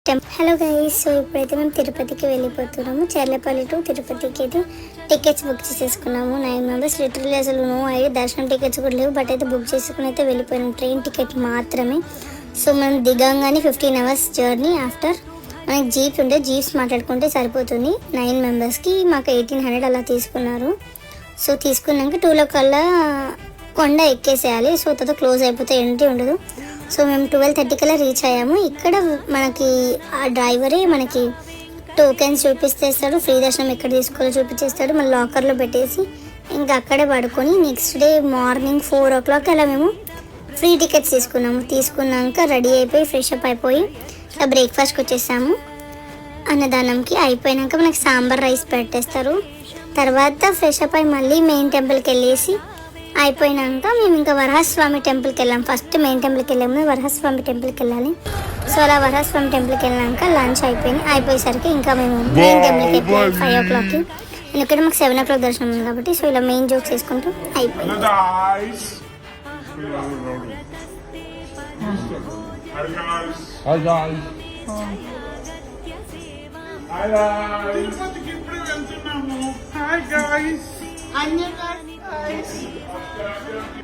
Hello guys, so ఇప్పుడైతే మేము తిరుపతికి వెళ్ళిపోతున్నాము. చర్లపల్లి టు తిరుపతికి అయితే టికెట్స్ బుక్ చేసేసుకున్నాము. 9 మెంబర్స్. లిటరల్లీ అసలు నో ఐడియా, దర్శనం టికెట్స్ కూడా లేవు. బట్ అయితే బుక్ చేసుకుని అయితే వెళ్ళిపోయినాం. ట్రైన్ టికెట్ మాత్రమే. సో మనం దిగంగానే 15 అవర్స్ జర్నీ. ఆఫ్టర్ మనకి జీప్స్ ఉంటే జీప్స్ మాట్లాడుకుంటే సరిపోతుంది. 9 మెంబర్స్కి మాకు 1800 అలా తీసుకున్నారు. సో తీసుకున్నాక 2 కల్లా కొండ ఎక్కేసేయాలి. సో తర్వాత క్లోజ్ అయిపోతే ఏంటి ఉండదు. సో మేము 12:30 కల్లా రీచ్ అయ్యాము. ఇక్కడ మనకి ఆ డ్రైవరే మనకి టోకెన్స్ చూపిస్తేస్తాడు. ఫ్రీ దర్శనం ఎక్కడ తీసుకోవాలో చూపించేస్తాడు. మళ్ళీ లాకర్లో పెట్టేసి ఇంకా అక్కడే పడుకొని నెక్స్ట్ డే మార్నింగ్ 4 o'clock అలా మేము ఫ్రీ టికెట్స్ తీసుకున్నాక రెడీ అయిపోయి ఫ్రెష్ అప్ అయిపోయి ఇట్లా బ్రేక్ఫాస్ట్కి వచ్చేసాము. అన్నదానంకి అయిపోయినాక మనకి సాంబార్ రైస్ పెట్టేస్తారు. తర్వాత ఫ్రెష్ అప్ అయి మళ్ళీ మెయిన్ టెంపుల్కి వెళ్ళేసి అయిపోయినాక మేము ఇంకా వరహస్వామి టెంపుల్కి వెళ్ళాం. ఫస్ట్ మెయిన్ టెంపుల్కి వెళ్ళాము, వరహస్వామి టెంపుల్కి వెళ్ళాలి. సో అలా వరహస్వామి టెంపుల్కి వెళ్ళాక లంచ్ అయిపోయేసరికి ఇంకా మేము మెయిన్ టెంపుల్కి వెళ్ళాం 5 o'clockకి. ఎందుకంటే మాకు 7 o'clock దర్శనం ఉంది కాబట్టి. సో ఇలా మెయిన్ జోక్స్ చేసుకుంటూ అయిపోయింది. Hi guys.